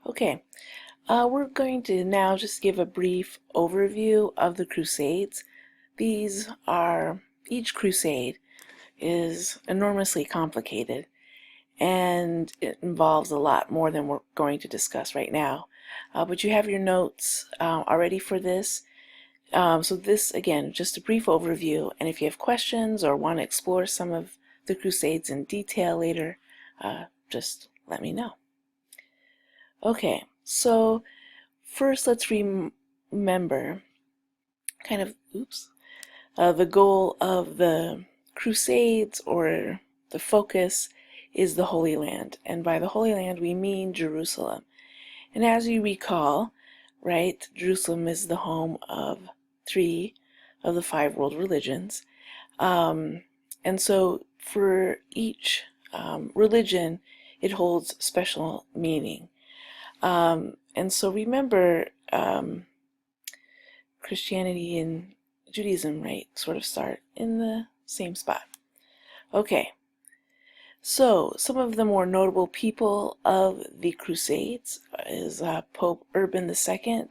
Okay, we're going to now just give a brief overview of the Crusades. Each crusade is enormously complicated and it involves a lot more than we're going to discuss right now. But you have your notes already for this. So this, again, just a brief overview, and if you have questions or want to explore some of the Crusades in detail later, just let me know. Okay, so first let's remember kind of, the goal of the Crusades, or the focus, is the Holy Land. And by the Holy Land we mean Jerusalem. And as you recall, right, Jerusalem is the home of 3 of the 5 world religions. And so for each religion, it holds special meaning. And so remember, Christianity and Judaism, right, sort of start in the same spot. Okay, so some of the more notable people of the Crusades is Pope Urban II,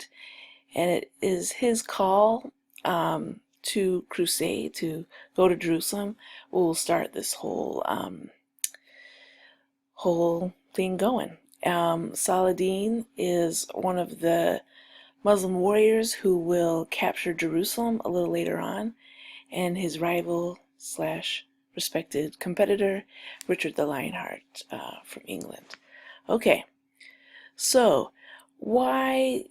and it is his call to crusade, to go to Jerusalem, will start this whole thing going. Saladin is one of the Muslim warriors who will capture Jerusalem a little later on, and his rival slash respected competitor, Richard the Lionheart from England. Okay, so what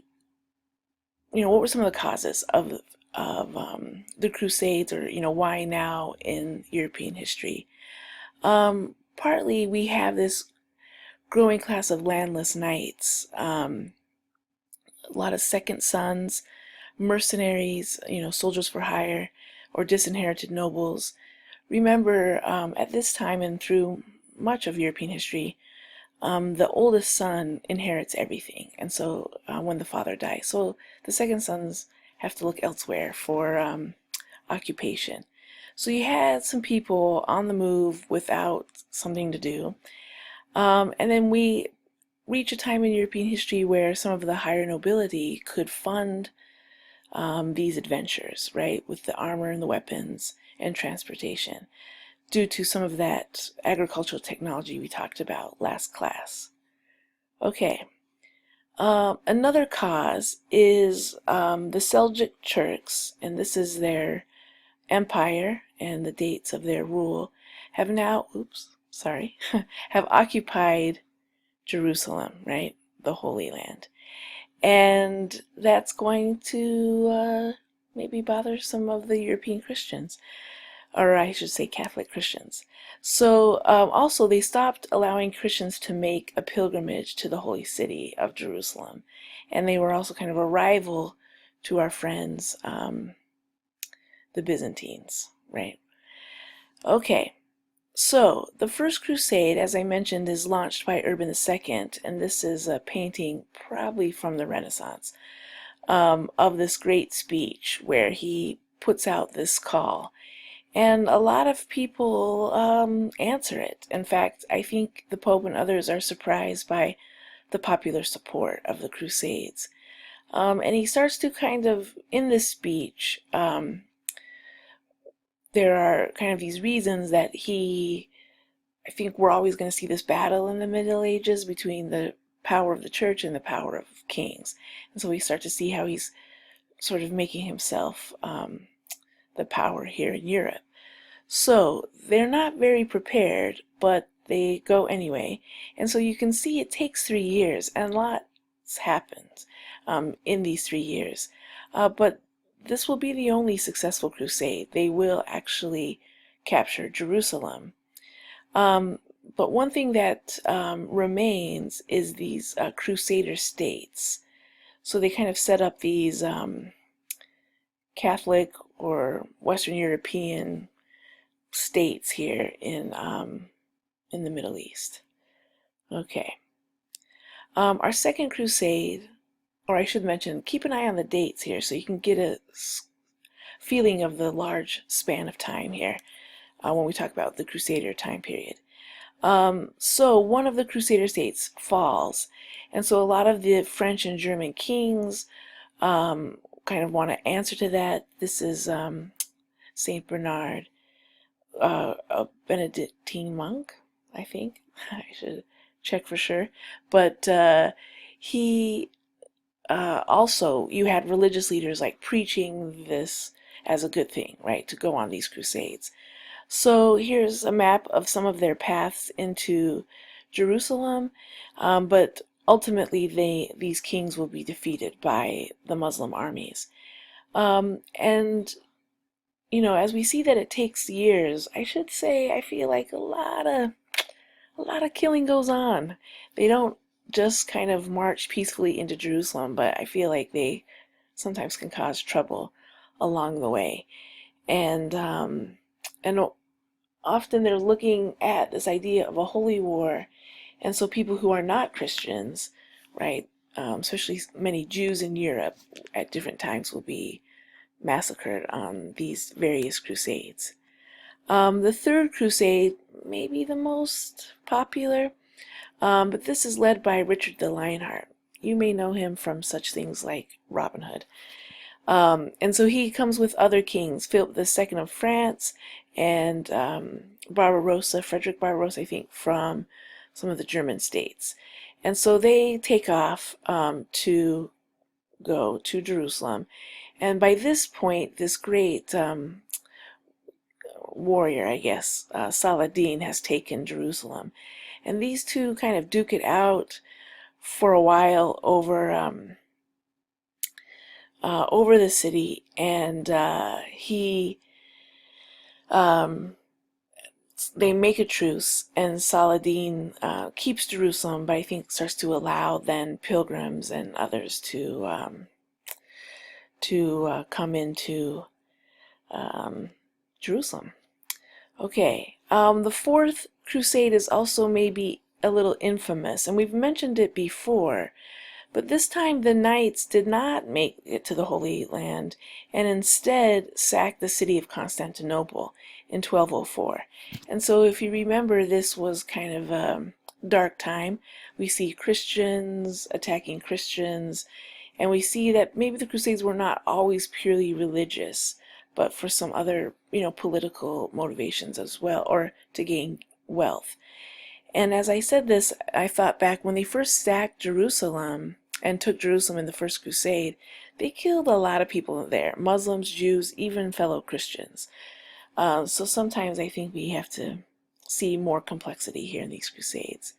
were some of the causes of the Crusades, or why now in European history? Partly we have this growing class of landless knights, a lot of second sons, mercenaries, soldiers for hire, or disinherited nobles. Remember, at this time and through much of European history, the oldest son inherits everything, and so when the father dies, so the second sons have to look elsewhere for occupation. So you had some people on the move without something to do, and then we reach a time in European history where some of the higher nobility could fund these adventures, right, with the armor and the weapons and transportation, due to some of that agricultural technology we talked about last class. Okay, another cause is the Seljuk Turks, and this is their empire, and the dates of their rule have now, have occupied Jerusalem, right, the Holy Land. And that's going to maybe bother some of the European Christians, or I should say Catholic Christians. So also they stopped allowing Christians to make a pilgrimage to the holy city of Jerusalem. And they were also kind of a rival to our friends, the Byzantines, right? Okay, so the First Crusade, as I mentioned, is launched by Urban II, and this is a painting probably from the Renaissance, of this great speech where he puts out this call. And a lot of people answer it. In fact, I think the Pope and others are surprised by the popular support of the Crusades. And he starts to kind of, in this speech, there are kind of these reasons that I think we're always going to see this battle in the Middle Ages between the power of the church and the power of kings. And so we start to see how he's sort of making himself the power here in Europe. So they're not very prepared, but they go anyway. And so you can see it takes 3 years, and lots happens in these 3 years. But this will be the only successful crusade. They will actually capture Jerusalem. But one thing that remains is these crusader states. So they kind of set up these Catholic or Western European states here in the Middle East. Okay. Our second crusade, or I should mention, keep an eye on the dates here so you can get a feeling of the large span of time here when we talk about the Crusader time period. So one of the Crusader states falls, and so a lot of the French and German kings kind of want to answer to that. This is Saint Bernard, a Benedictine monk, I think. I should check for sure. But he also, you had religious leaders like preaching this as a good thing, right, to go on these crusades. So here's a map of some of their paths into Jerusalem, but ultimately these kings will be defeated by the Muslim armies. And as we see that it takes years, I should say I feel like a lot of killing goes on. They don't just kind of march peacefully into Jerusalem, but I feel like they sometimes can cause trouble along the way. And often they're looking at this idea of a holy war, and so people who are not Christians, right, especially many Jews in Europe at different times will be massacred on these various crusades. The Third Crusade may be the most popular, but this is led by Richard the Lionheart. You may know him from such things like Robin Hood. And so he comes with other kings, Philip II of France and Barbarossa, Frederick Barbarossa, I think, from some of the German states. And so they take off to go to Jerusalem. And by this point, this great warrior, I guess, Saladin, has taken Jerusalem. And these two kind of duke it out for a while over the city, and they make a truce, and Saladin keeps Jerusalem, but I think starts to allow then pilgrims and others to come into Jerusalem. Okay, the Fourth Crusade is also maybe a little infamous, and we've mentioned it before. But this time the knights did not make it to the Holy Land, and instead sacked the city of Constantinople in 1204. And so if you remember, this was kind of a dark time. We see Christians attacking Christians, and we see that maybe the Crusades were not always purely religious, but for some other, political motivations as well, or to gain wealth. And as I said this, I thought back when they first sacked Jerusalem and took Jerusalem in the First Crusade, they killed a lot of people there, Muslims, Jews, even fellow Christians. So sometimes I think we have to see more complexity here in these Crusades.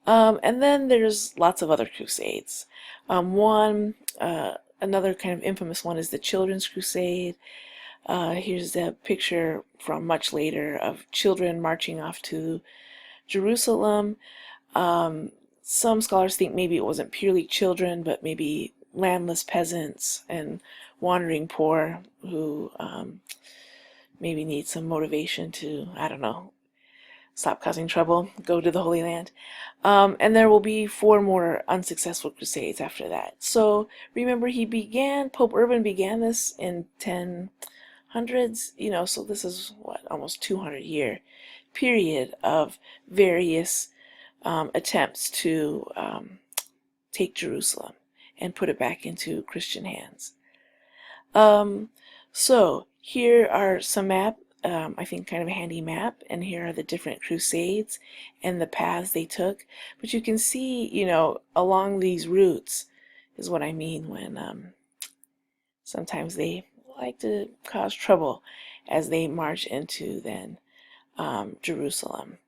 And then there's lots of other Crusades. Another kind of infamous one is the Children's Crusade. Here's the picture from much later of children marching off to Jerusalem. Some scholars think maybe it wasn't purely children, but maybe landless peasants and wandering poor who maybe need some motivation to, I don't know, stop causing trouble, go to the Holy Land. And there will be 4 more unsuccessful crusades after that. So remember, Pope Urban began this in 1000s, so this is almost 200-year period of various attempts to take Jerusalem and put it back into Christian hands. So here are some I think kind of a handy map, and here are the different crusades and the paths they took. But you can see, along these routes is what I mean when sometimes they like to cause trouble as they march into then Jerusalem.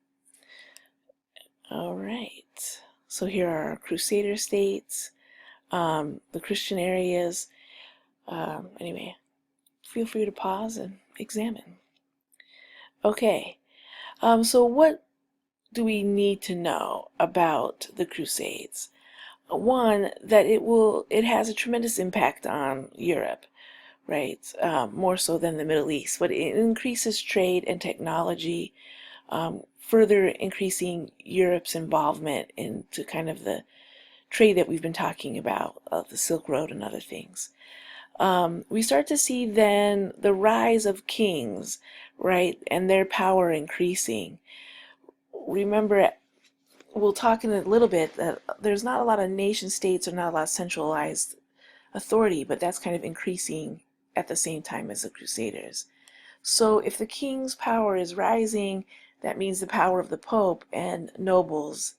All right, so here are our Crusader states, the Christian areas. Anyway, feel free to pause and examine. Okay, so what do we need to know about the Crusades? One, that it has a tremendous impact on Europe, right? More so than the Middle East, but it increases trade and technology, further increasing Europe's involvement into kind of the trade that we've been talking about, the Silk Road and other things. We start to see then the rise of kings, right, and their power increasing. remember, we'll talk in a little bit that there's not a lot of nation states or not a lot of centralized authority, but that's kind of increasing at the same time as the Crusaders. So if the king's power is rising, that means the power of the Pope and nobles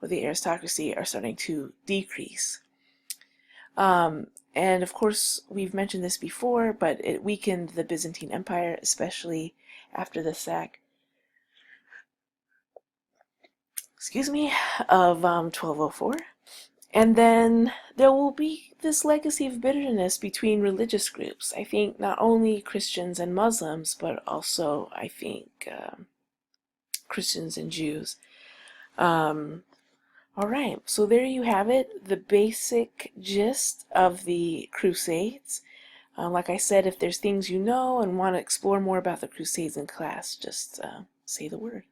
or the aristocracy are starting to decrease. And of course, we've mentioned this before, but it weakened the Byzantine Empire, especially after the sack, excuse me, of 1204. And then there will be this legacy of bitterness between religious groups. I think not only Christians and Muslims, but also, I think, Christians and Jews. All right, so there you have it, the basic gist of the Crusades. Like I said, if there's things you know and want to explore more about the Crusades in class, just say the word.